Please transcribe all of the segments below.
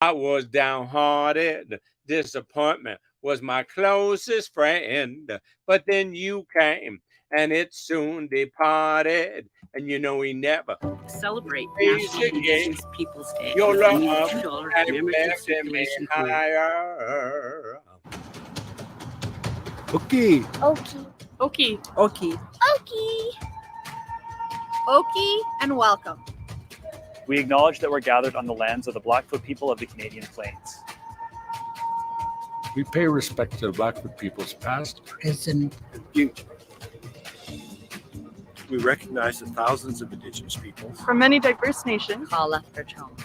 I was downhearted. Disappointment was my closest friend. But then you came and it soon departed. And you know he never Celebrate pays National again. Indigenous Peoples Day Your with a love new has $2 commemorative left me circulation coin. higher. Okay. Okie. Okie, Okie. Okie. Okie and welcome. We acknowledge that we're gathered on the lands of the Blackfoot people of the Canadian Plains. We pay respect to the Blackfoot peoples past, present, and future. We recognize the thousands of Indigenous peoples from many diverse nations, Call Lethbridge home.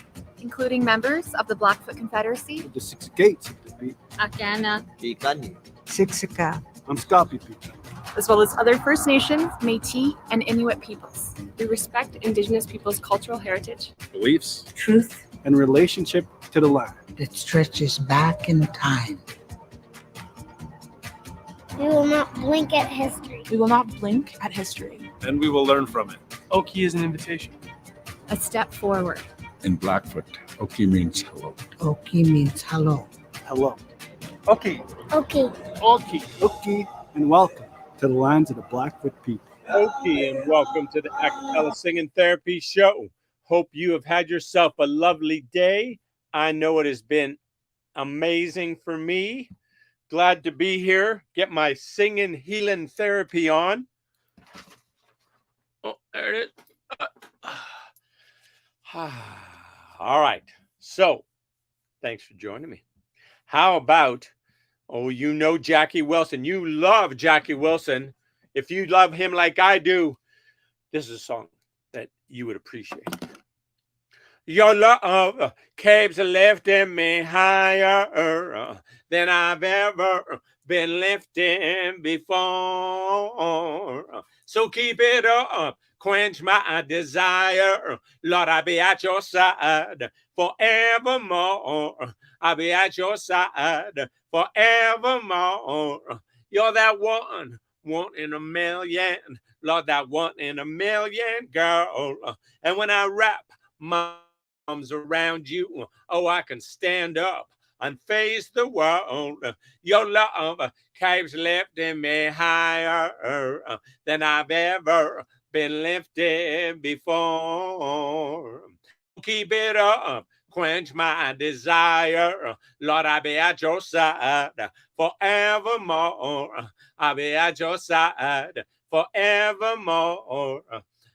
Including members of the Blackfoot Confederacy, With the six gates of defeat, Akana, Ikani, Siksika. Amskapi people. as well as other First Nations, Métis, and Inuit peoples. We respect Indigenous people's cultural heritage, Beliefs, truth and relationship to the land. that stretches back in time. We will not blink at history. we will not blink at history. and we will learn from it. Okie is an invitation. A step forward. In Blackfoot, Oki means hello. Oki means hello. Hello. Okie, Okay. Okie. Oki, and welcome to the lands of the Blackfoot people. Okay, and welcome to the Acapella Singing Therapy Show. Hope you have had yourself a lovely day. I know it has been amazing for me. Glad to be here. Get my singing healing therapy on. Oh, there it is. All right. So, thanks for joining me. How about, you know Jackie Wilson. You love Jackie Wilson. If you love him like I do, this is a song that you would appreciate. Your love keeps lifting me higher than I've ever been lifting before. So keep it up, quench my desire. Lord, I'll be at your side forevermore. I'll be at your side forevermore. You're that one in a million. Lord, that one in a million, girl. And when I wrap my arms around you, oh, I can stand up and face the world. Your love keeps lifting me higher than I've ever been lifted before. Keep it up, quench my desire. Lord, I'll be at your side forevermore. I'll be at your side forevermore.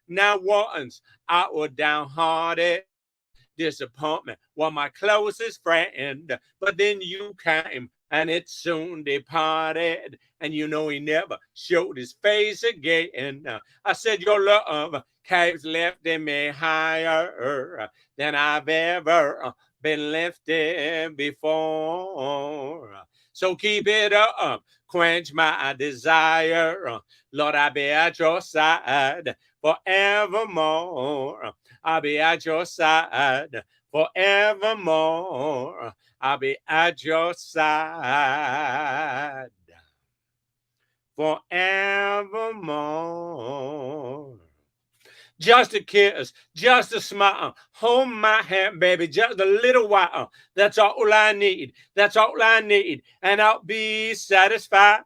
Now once I was downhearted. Disappointment was my closest friend, but then you came and it soon departed. And you know he never showed his face again. I said your love keeps lifting me higher than I've ever been lifted before. So keep it up, quench my desire. Lord, I'll be at your side forevermore. I'll be at your side forevermore. I'll be at your side forevermore. Just a kiss, just a smile, hold my hand, baby, just a little while. That's all I need, that's all I need, and I'll be satisfied.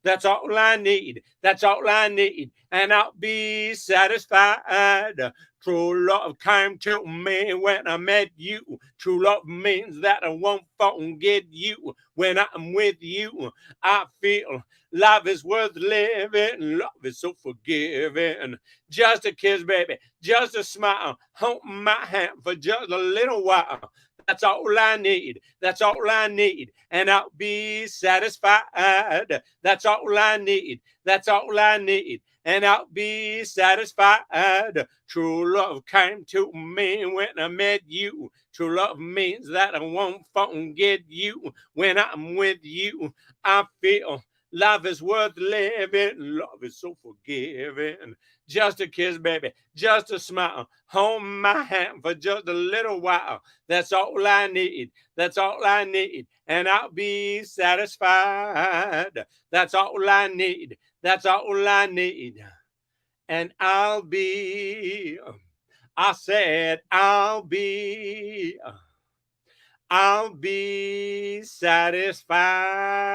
That's all I need, that's all I need, and I'll be satisfied. True love came to me when I met you. True love means that I won't forget you. When I'm with you, I feel life is worth living. Love is so forgiving. Just a kiss, baby, just a smile. Hold my hand for just a little while. That's all I need. That's all I need. And I'll be satisfied. That's all I need. That's all I need. And I'll be satisfied. True love came to me when I met you. True love means that I won't forget you. When I'm with you, I feel life is worth living. Love is so forgiving. Just a kiss, baby, just a smile. Hold my hand for just a little while. That's all I need. That's all I need. And I'll be satisfied. That's all I need. That's all I need. And I said, I'll be I'll be satisfied.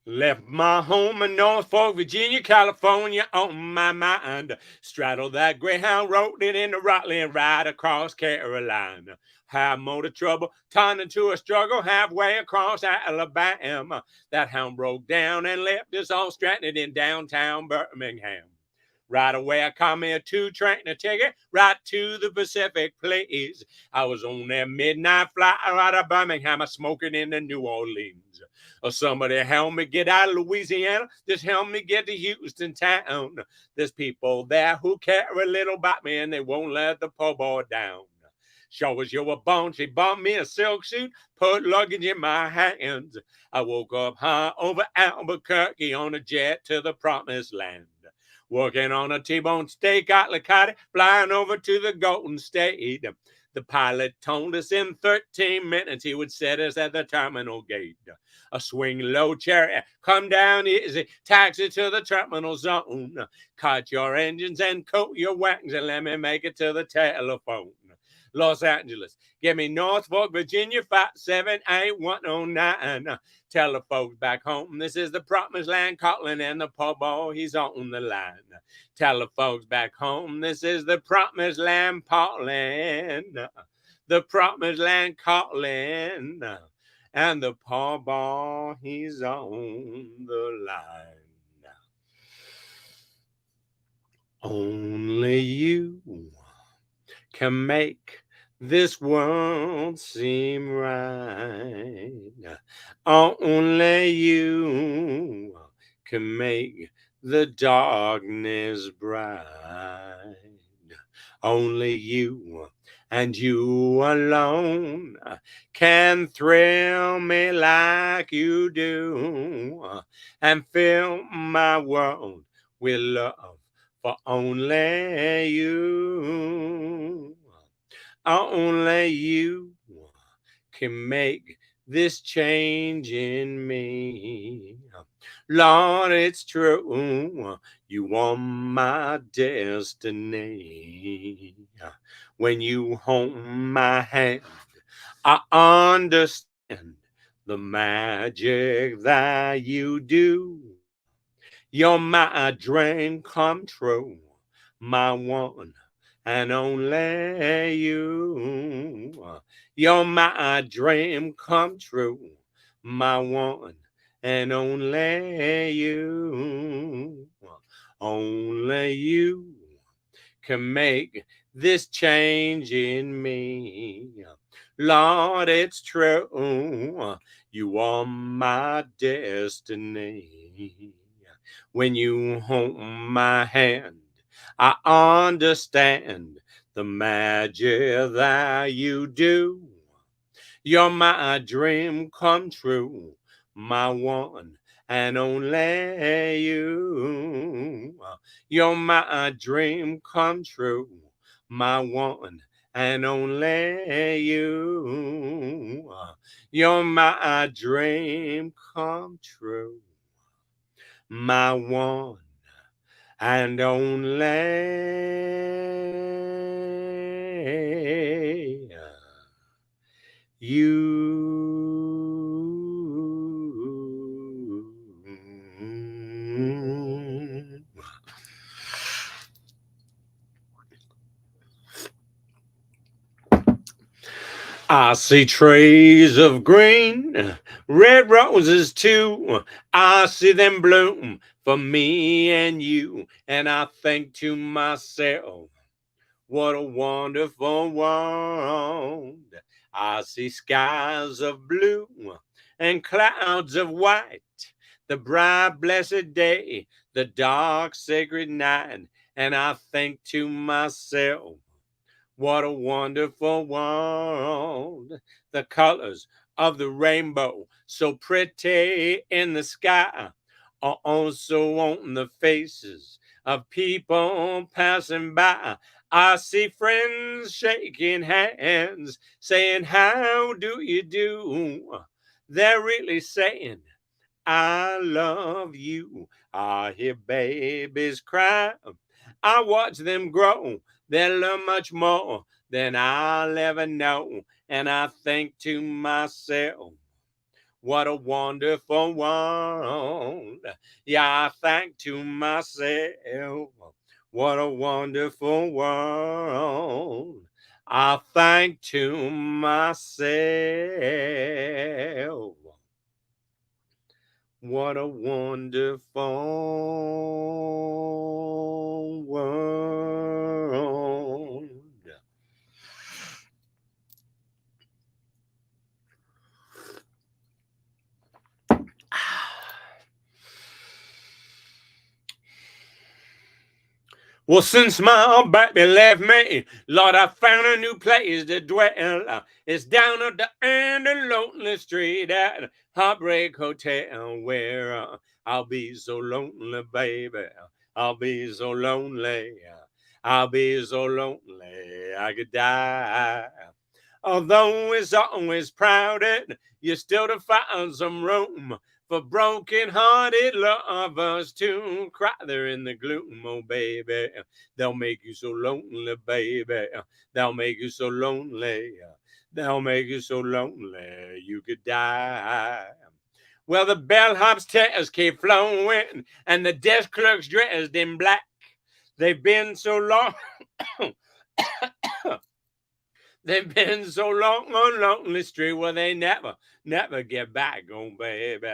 Left my home in Norfolk, Virginia, California on my mind. Straddled that Greyhound road it into Raleigh and right across Carolina. Had motor trouble, turned into a struggle halfway across Alabama. That hound broke down and left us all stranded in downtown Birmingham. Right away, I caught me a 2-train ticket right to the Pacific, please. I was on that midnight flight out of Birmingham, smoking in the New Orleans. Or somebody help me get out of Louisiana. Just help me get to Houston town. There's people there who care a little about me and they won't let the poor boy down. Sure as you were born, she bought me a silk suit, put luggage in my hands. I woke up high over Albuquerque on a jet to the promised land. Working on a T-bone steak out Licati, flying over to the Golden State. The pilot told us in 13 minutes he would set us at the terminal gate. A swing low chariot, come down easy, taxi to the terminal zone. Cut your engines and coat your wagons and let me make it to the telephone. Los Angeles, give me Norfolk, Virginia, 578-109. Tell the folks back home this is the promised land calling and the poor boy, he's on the line. Tell the folks back home this is the promised land calling. The promised land calling. And the poor boy, he's on the line. Only you can make this world seem right. Only you can make the darkness bright. Only you and you alone can thrill me like you do and fill my world with love for only you. Only you can make this change in me. Lord, it's true, you are my destiny. When you hold my hand, I understand the magic that you do. You're my dream come true, my one and only you. You're my dream come true, my one and only you. Only you can make this change in me. Lord, it's true, you are my destiny. When you hold my hand, I understand the magic that you do. You're my dream come true, my one and only you. You're my dream come true, my one and only you. You're my dream come true, my one and only you. I see trees of green, red roses too. I see them bloom for me and you. And I think to myself, what a wonderful world. I see skies of blue and clouds of white, the bright blessed day, the dark sacred night. And I think to myself, what a wonderful world. The colors of the rainbow, so pretty in the sky, are also on the faces of people passing by. I see friends shaking hands, saying, how do you do? They're really saying, I love you. I hear babies cry. I watch them grow. They learn much more than I'll ever know. And I think to myself, what a wonderful world. Yeah, I think to myself, what a wonderful world. I think to myself, what a wonderful world. Well, since my baby left me, Lord, I found a new place to dwell. It's down at the end of Lonely Street at Heartbreak Hotel, where I'll be so lonely, baby. I'll be so lonely. I'll be so lonely I could die. Although it's always crowded, you still to find some room for broken-hearted lovers to cry there in the gloom. Oh, baby, they'll make you so lonely, baby. They'll make you so lonely. They'll make you so lonely you could die. Well, the bellhop's tears keep flowing, and the desk clerk's dressed in black. They've been so long. They've been so long on Lonely Street where they never get back. Oh, baby,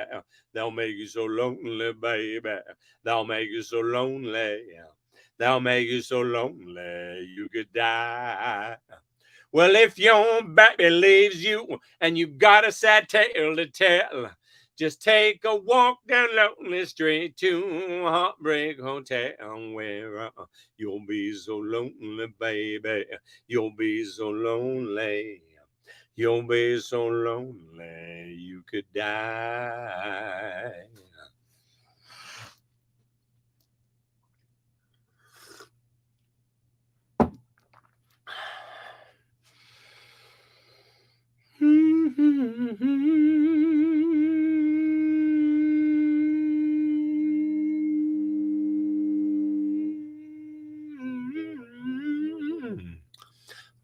they'll make you so lonely, baby. They'll make you so lonely. They'll make you so lonely you could die. Well, if your baby leaves you and you got a sad tale to tell, just take a walk down Lonely Street to Heartbreak Hotel, where you'll be so lonely, baby. You'll be so lonely. You'll be so lonely you could die.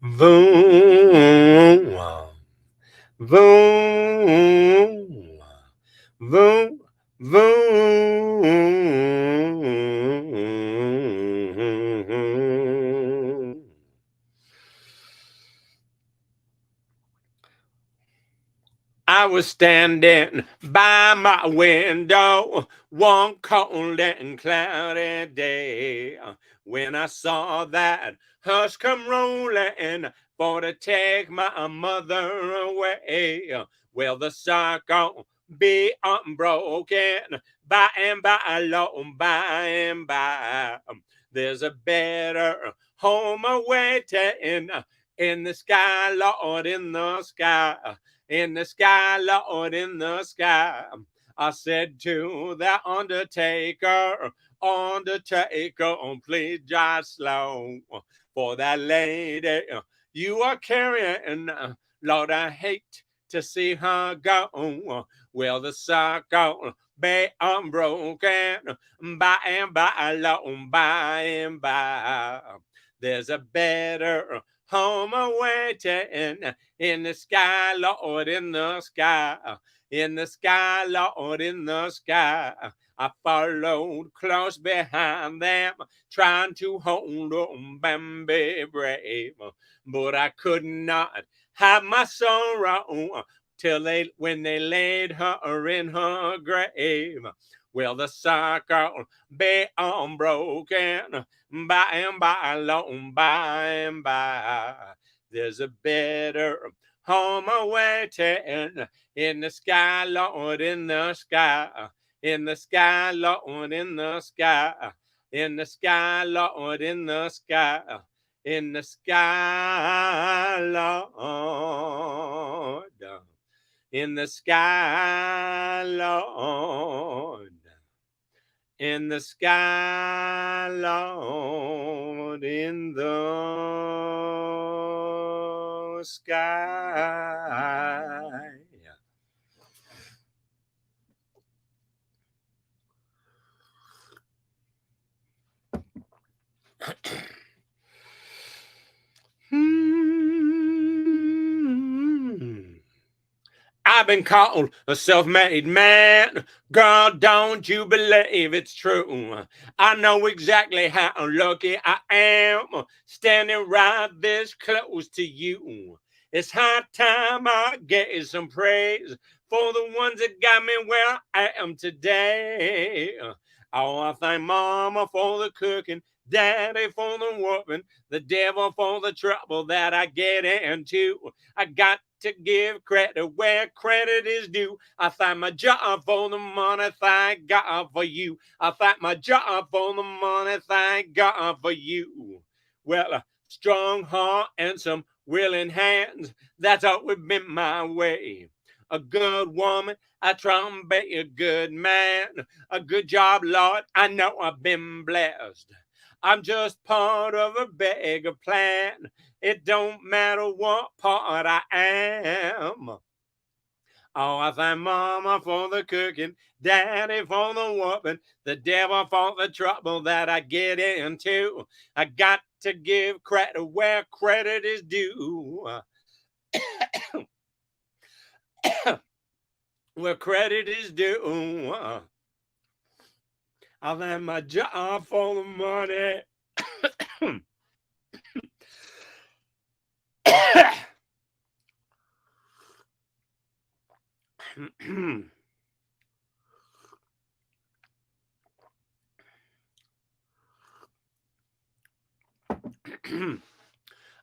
Vroom, vroom, vroom, vroom. I was standing by my window one cold and cloudy day when I saw that hearse come rolling for to take my mother away. Well, the circle be unbroken by and by, Lord, by and by. There's a better home awaiting in the sky, Lord, in the sky. In the sky, Lord, in the sky. I said to the undertaker, undertaker, please drive slow. For that lady you are carrying, Lord, I hate to see her go. Well, the circle be unbroken by and by, Lord, by and by. There's a better home awaiting in the sky, Lord, in the sky. In the sky, Lord, in the sky. I followed close behind them, trying to hold on and be brave. But I could not hide my sorrow when they laid her in her grave. Well, the circle be unbroken by and by, Lord, by and by. There's a better home awaiting in the sky, Lord, in the sky. In the sky, Lord, in the sky. In the sky, Lord, in the sky. In the sky, Lord. In the sky, Lord. in the sky, Lord, in the sky. I've been called a self-made man. Girl, don't you believe it's true? I know exactly how lucky I am standing right this close to you. It's high time I get some praise for the ones that got me where I am today. Oh, I thank Mama for the cooking, Daddy for the whooping, the devil for the trouble that I get into. I got to give credit where credit is due. I thank my job for the money, thank God for you. I thank my job for the money, thank God for you. Well, a strong heart and some willing hands, that's always been my way. A good woman, I try and be a good man. A good job, Lord, I know I've been blessed. I'm just part of a bigger plan. It don't matter what part I am. Oh, I thank Mama for the cooking, Daddy for the whooping, the devil for the trouble that I get into. I got to give credit where credit is due. Where credit is due. I thank my job for the money.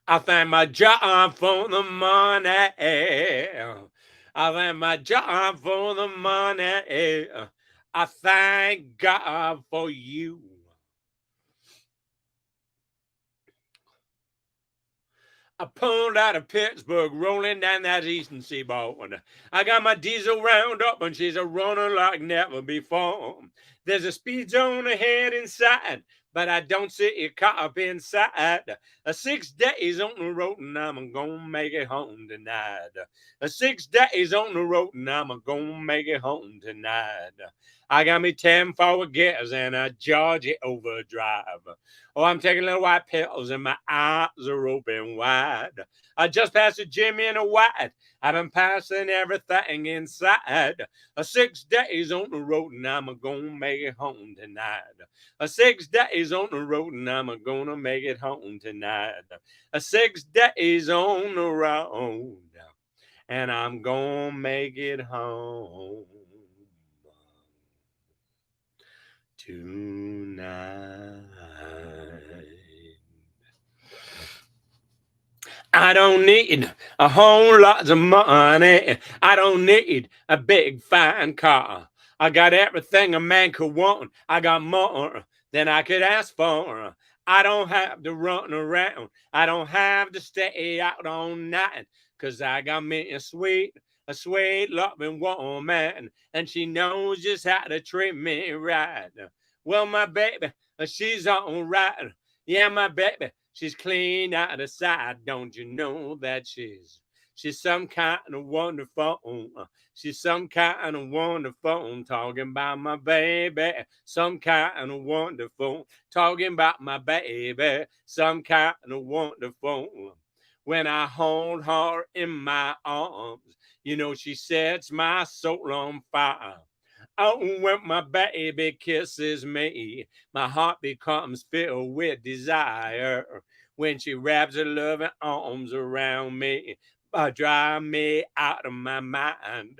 I thank my job for the money. I thank my job for the money. I thank God for you. I pulled out of Pittsburgh, rolling down that eastern seaboard. I got my diesel round up, and she's a running like never before. There's a speed zone ahead inside, but I don't see a cop inside. 6 days on the road, and I'm gonna make it home tonight. 6 days on the road, and I'm gonna make it home tonight. I got me 10 forward gears and a Georgia overdrive. Oh, I'm taking little white pills and my eyes are open wide. I just passed a Jimmy and a white. I've been passing everything inside. 6 days on the road and I'm gonna make it home tonight. 6 days on the road and I'm gonna make it home tonight. 6 days on the road and I'm gonna make it home tonight. I don't need a whole lot of money. I don't need a big fine car. I got everything a man could want. I got more than I could ask for. I don't have to run around. I don't have to stay out all night. 'Cause I got me a sweet loving woman. And she knows just how to treat me right. Well, my baby, she's all right. Yeah, my baby, she's clean out of sight. Don't you know that she's some kind of wonderful. She's some kind of wonderful. Talking about my baby, some kind of wonderful. Talking about my baby, some kind of wonderful. When I hold her in my arms, you know she sets my soul on fire. Oh, when my baby kisses me, my heart becomes filled with desire. When she wraps her loving arms around me, drive me out of my mind.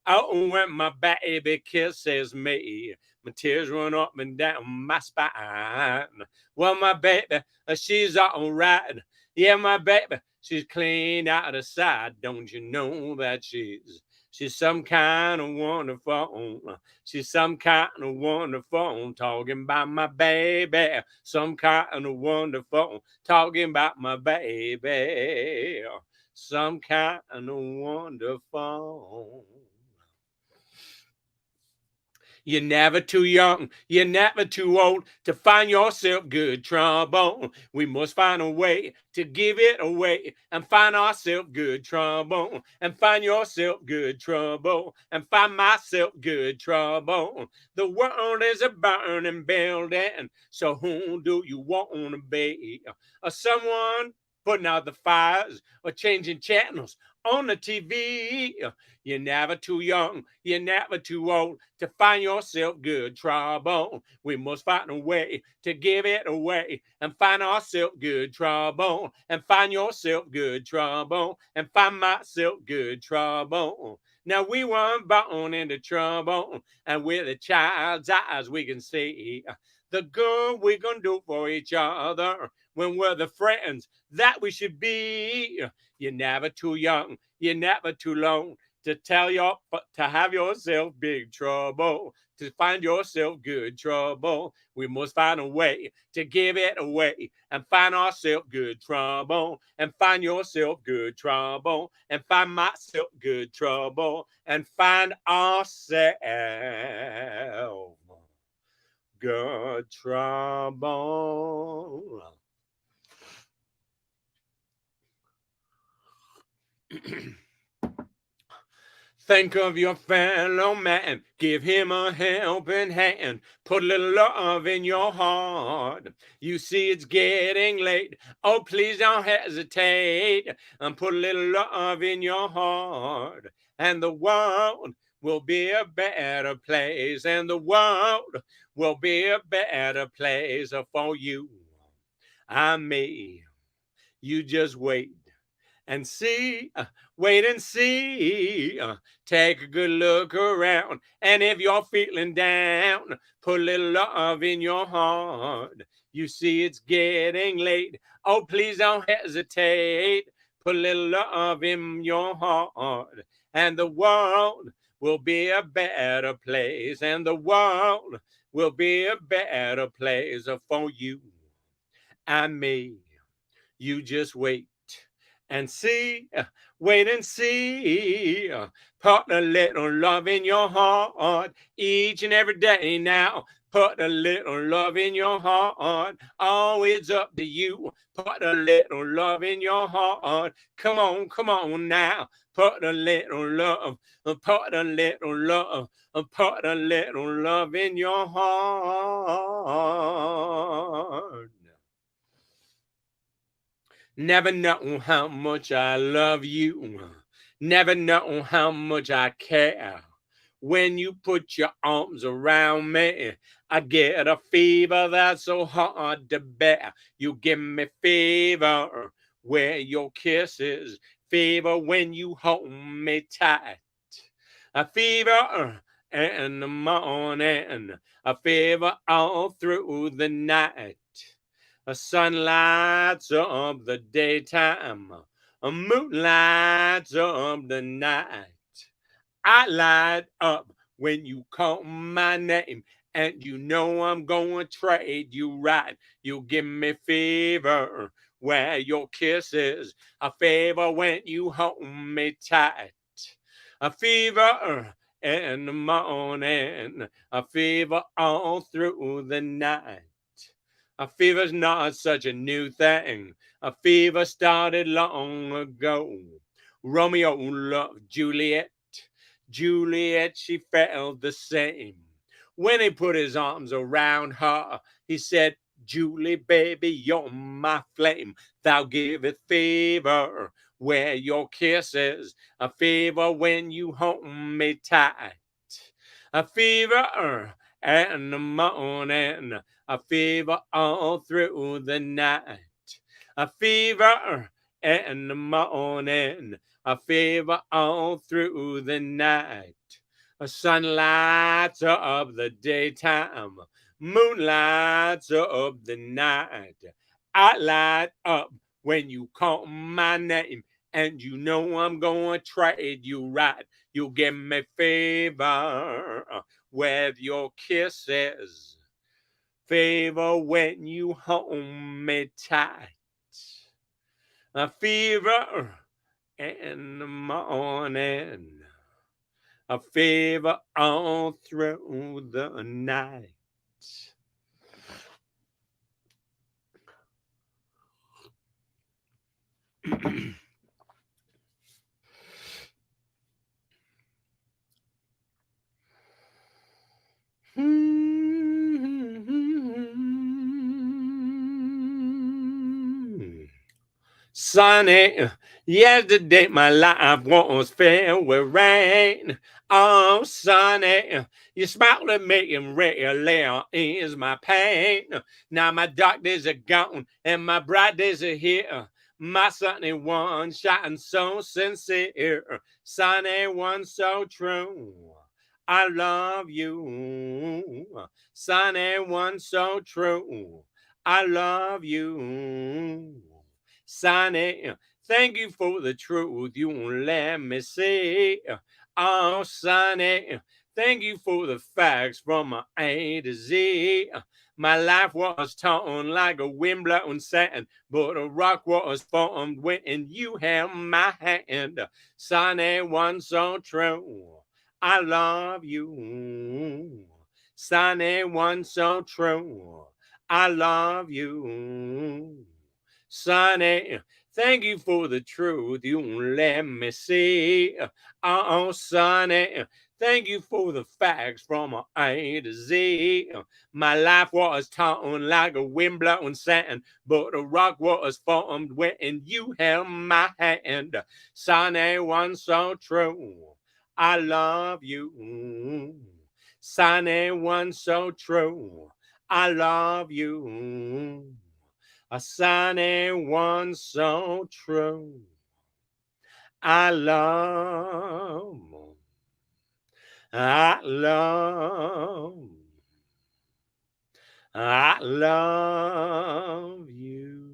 Oh, when my baby kisses me, my tears run up and down my spine. Well, my baby, she's all right. Yeah, my baby, she's clean out of sight. Don't you know that she's some kind of wonderful. She's some kind of wonderful. Talking about my baby. Some kind of wonderful. Talking about my baby. Some kind of wonderful. You're never too young, you're never too old to find yourself good trombone. We must find a way to give it away and find ourselves good trombone. And find yourself good trombone. And find myself good trombone. The world is a burning building, so who do you want to be? Someone putting out the fires or changing channels on the TV. You're never too young, you're never too old to find yourself good trombone. We must find a way to give it away and find ourselves good trombone. And find yourself good trombone. And find myself good trombone. Now we weren't born into trombone, and with a child's eyes we can see the good we gonna do for each other when we're the friends that we should be. You're never too young, you're never too long to have yourself big trouble, to find yourself good trouble. We must find a way to give it away and find ourselves good trouble. And find yourself good trouble. And find myself good trouble. And find ourselves good trouble. Think of your fellow man, give him a helping hand, put a little love in your heart. You see it's getting late, oh please don't hesitate, and put a little love in your heart. And the world will be a better place, and the world will be a better place for you and me. You just wait and see, wait and see. Take a good look around, and if you're feeling down, put a little love in your heart. You see it's getting late, oh please don't hesitate. Put a little love in your heart, and the world will be a better place, and the world will be a better place for you and me. You just wait and see, wait and see. Put a little love in your heart each and every day now. Put a little love in your heart. Oh, it's up to you. Put a little love in your heart. Come on now. Put a little love. Put a little love. Put a little love in your heart. Never know how much I love you. Never know how much I care. When you put your arms around me, I get a fever that's so hard to bear. You give me fever where your kisses, fever when you hold me tight. A fever in the morning, a fever all through the night. A sun lights up the daytime, a moon lights up the night. I light up when you call my name, and you know I'm gonna trade you right. You give me fever where your kisses, a fever when you hold me tight. A fever in the morning, a fever all through the night. A fever's not such a new thing. A fever started long ago. Romeo loved Juliet. Juliet, she felt the same. When he put his arms around her, he said, Julie, baby, you're my flame. Thou giveth fever where your kisses, a fever when you hold me tight. A fever in the morning, a fever all through the night. A fever in the morning, a fever all through the night. A sun lights up the daytime, moon lights up the night. I light up when you call my name, and you know I'm gonna trade you right. You give me fever with your kisses, fever when you hold me tight. A fever in the morning, a fever all through the night. Sunny, yesterday my life was filled with rain. Oh, sunny, you smiled at me and really eased my pain. Now my dark days are gone and my bright days are here. My sunny one shine so sincere, sunny one so true. I love you, sunny one so true. I love you. Sunny, thank you for the truth you won't let me see. Oh, Sunny, thank you for the facts from A to Z. My life was torn like a wind-blown sand, but a rock was formed when you held my hand. Sunny, one so true. I love you. Sunny, one so true. I love you. Sunny, thank you for the truth you won't let me see. Oh, Sunny, thank you for the facts from A to Z. My life was torn like a wind-blown sand, but a rock was formed when you held my hand. Sunny, one so true. I love you. Sunny, one so true. I love you. A sunny one so true. I love you.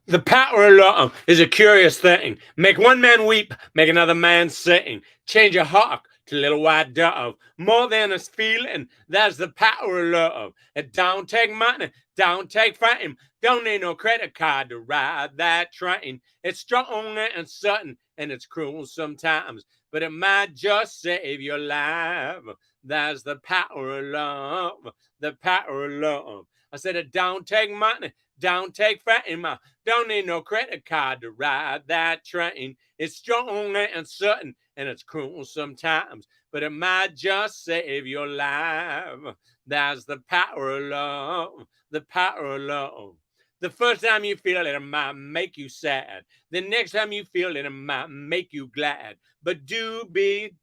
The power of love is a curious thing. Make one man weep, make another man sing. Change a hawk to a little white dove. More than a feeling, that's the power of love. It don't take money, don't take fame. Don't need no credit card to ride that train. It's strong and sudden, and it's cruel sometimes, but it might just save your life. That's the power of love, the power of love. I said it don't take money, don't take fame. Don't need no credit card to ride that train. It's strong and sudden, and it's cruel sometimes, but it might just save your life. That's the power of love, the power of love. The first time you feel it might make you sad. The next time you feel it might make you glad. But do be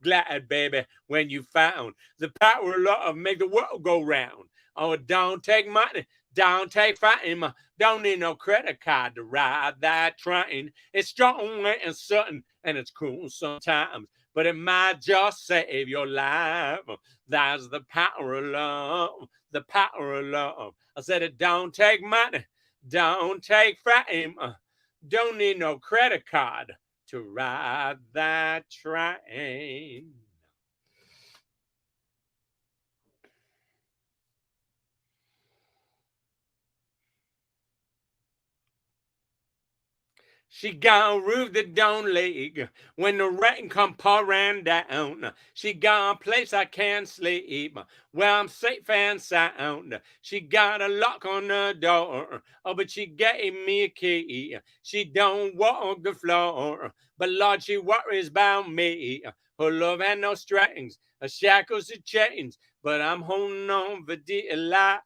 glad, baby, when you found the power of love make the world go round. Oh, don't take money, don't take fame, don't need no credit card to ride that train. It's strong and sudden, and it's cruel sometimes, but it might just save your life. That's the power of love, the power of love. I said it don't take money, don't take fame, don't need no credit card to ride that train. She got a roof that don't leak when the rain come pouring down. She got a place I can sleep where I'm safe and sound. She got a lock on the door, oh, but she gave me a key. She don't walk the floor, but Lord, she worries about me. Her love had no strings, her shackles and chains, but I'm holding on for dear life.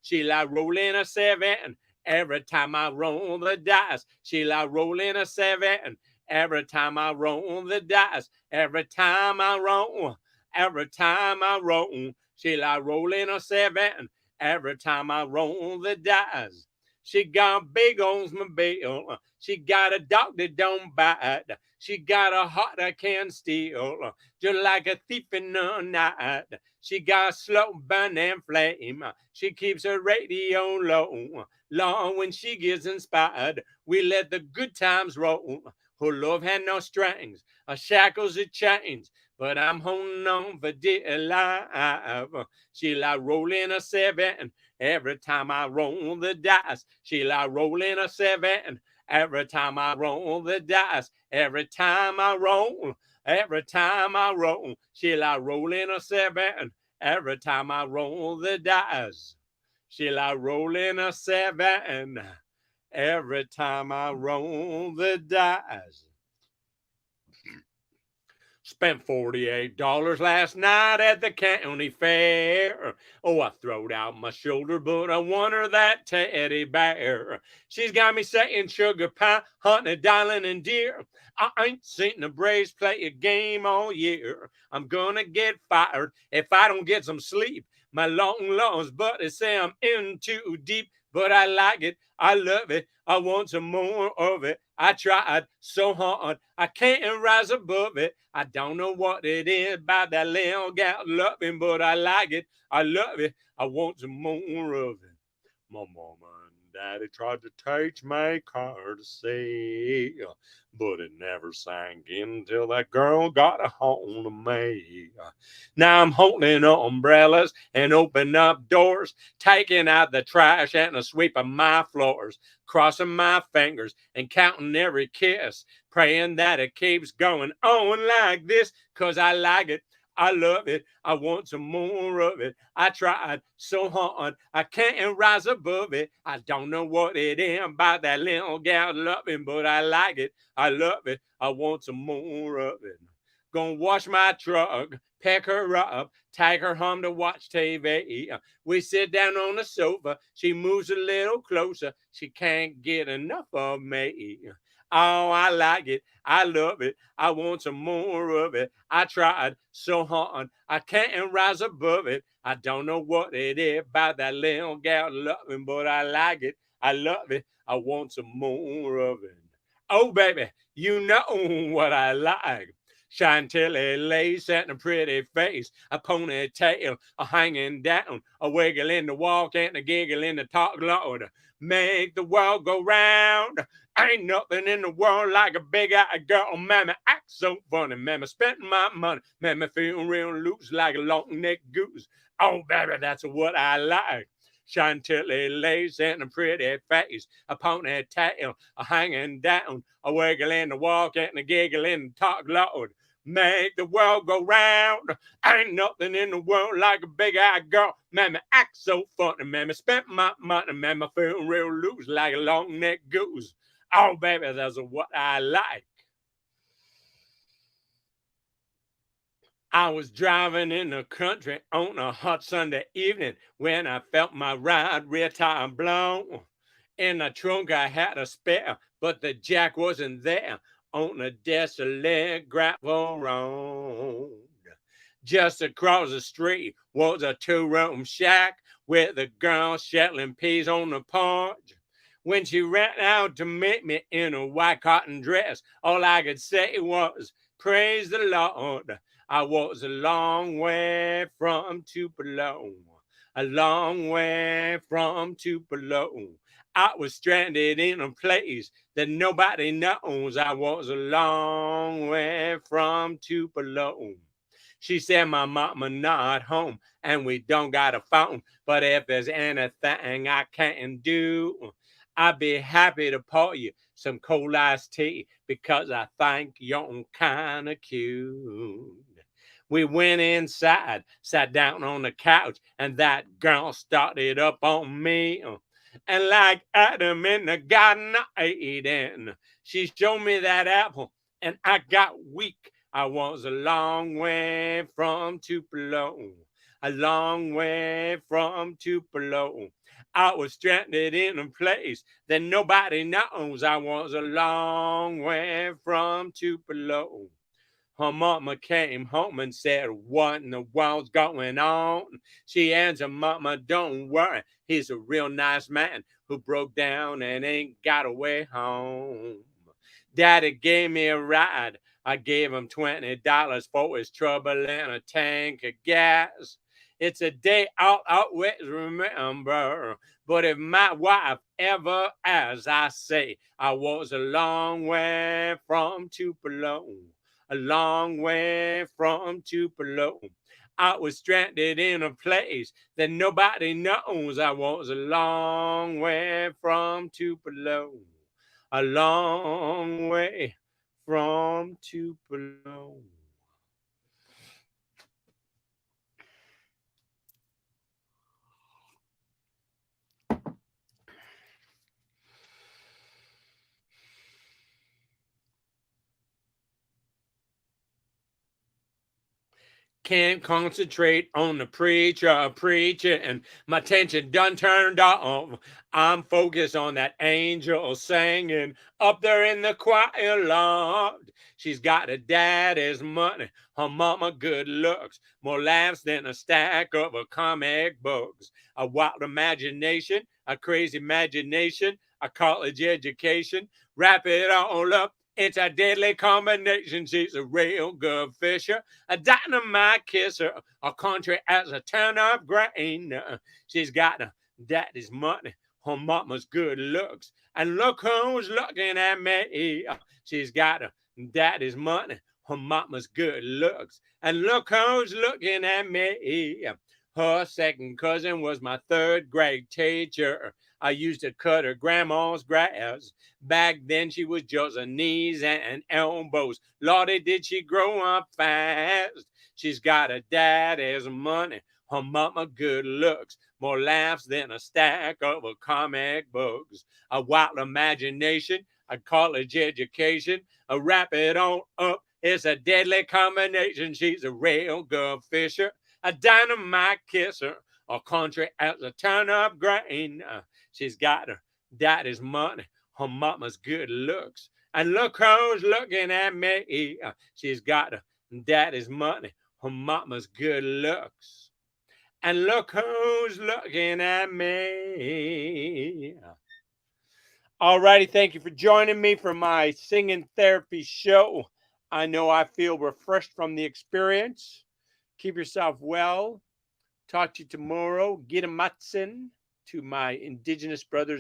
She like rolling a seven. Every time I roll the dice, she like rolling a seven. Every time I roll the dice, every time I roll, she like rolling a seven. Every time I roll the dice, she got big Oldsmobile. She got a dog that don't bite. She got a heart I can't steal, just like a thief in the night. She got a slow burning flame. She keeps her radio low. Long when she gets inspired, we let the good times roll. Her love had no strings, her shackles or chains, but I'm holding on for dear life. She like rolling a 7 every time I roll the dice. She like rolling a 7 every time I roll the dice. Every time I roll, every time I roll, she like rolling a 7 every time I roll the dice. She like rolling a 7 every time I roll the dice. Spent $48 last night at the county fair. Oh, I throwed out my shoulder, but I won her that teddy bear. She's got me saying sugar pie, honey, darling, and dear. I ain't seen the Braves play a game all year. I'm gonna get fired if I don't get some sleep. My long lost buddies say I'm in too deep, but I like it, I love it, I want some more of it. I tried so hard, I can't rise above it. I don't know what it is about that little gal loving, but I like it, I love it, I want some more of it. My mama and daddy tried to teach me car to sail, but it never sank in until that girl got a hold of me. Now I'm holding umbrellas and opening up doors, taking out the trash and sweeping my floors, crossing my fingers and counting every kiss, praying that it keeps going on like this, 'cause I like it, I love it, I want some more of it. I tried so hard, I can't rise above it. I don't know what it is about that little gal loving, but I like it, I love it, I want some more of it. Gonna wash my truck, pick her up, take her home to watch TV. We sit down on the sofa, she moves a little closer, she can't get enough of me. Oh, I like it, I love it, I want some more of it. I tried so hard, I can't rise above it. I don't know what it is about that little gal loving, but I like it, I love it, I want some more of it. Oh, baby, you know what I like. Chantilly lace and a pretty face, a ponytail, a hanging down, a wiggle in the walk and a giggle in the talk, Lord. Make the world go round. Ain't nothing in the world like a big-eyed girl. Mammy, act so funny. Mammy, spending my money. Mammy, feel real loose like a long-necked goose. Oh, baby, that's what I like. Chantilly lace and a pretty face, a ponytail, a hanging down, a wiggle in the walk and a giggle in the talk, Lord. Make the world go round. Ain't nothing in the world like a big-eyed girl. Mammy, act so funny. Mammy, spent my money. Mammy, feel real loose like a long-necked goose. Oh, baby, that's what I like. I was driving in the country on a hot Sunday evening when I felt my ride rear tire blown. In the trunk I had a spare, but the jack wasn't there on a desolate gravel road. Just across the street was a two-room shack with a girl shelling peas on the porch. When she ran out to meet me in a white cotton dress, all I could say was, praise the Lord. I was a long way from Tupelo, a long way from Tupelo. I was stranded in a place that nobody knows. I was a long way from Tupelo. She said my mama not home and we don't got a phone, but if there's anything I can do, I'd be happy to pour you some cold iced tea because I think you're kind of cute. We went inside, sat down on the couch, and that girl started up on me. And like Adam in the Garden of Eden, she showed me that apple, and I got weak. I was a long way from Tupelo, a long way from Tupelo. I was stranded in a place that nobody knows. I was a long way from Tupelo. Her mama came home and said, what in the world's going on? She answered, Mama, don't worry. He's a real nice man who broke down and ain't got a way home. Daddy gave me a ride. I gave him $20 for his trouble and a tank of gas. It's a day I'll always remember. But if my wife ever asks, I say I was a long way from Tupelo, a long way from Tupelo. I was stranded in a place that nobody knows. I was a long way from Tupelo, a long way from Tupelo. Can't concentrate on the preacher preaching, and my attention done turned off. I'm focused on that angel singing up there in the choir loft. She's got a daddy's money, her mama good looks, more laughs than a stack of comic books. A wild imagination, a crazy imagination, a college education. Wrap it all up. It's a deadly combination. She's a real good fisher, a dynamite kisser, a country as a turnip grain. She's got a daddy's money, her mama's good looks, and look who's looking at me. She's got a daddy's money, her mama's good looks, and look who's looking at me. Her second cousin was my third grade teacher. I used to cut her grandma's grass. Back then she was just her knees and elbows. Lordy, did she grow up fast. She's got a daddy's money, her mama good looks, more laughs than a stack of comic books. A wild imagination, a college education, a wrap it all up. It's a deadly combination. She's a real good fisher, a dynamite kisser, a country as a turnip grain. She's got her daddy's money, her mama's good looks, and look who's looking at me. She's got her daddy's money, her mama's good looks, and look who's looking at me. All righty, thank you for joining me for my singing therapy show. I know I feel refreshed from the experience. Keep yourself well. Talk to you tomorrow. Get a matsin to my indigenous brothers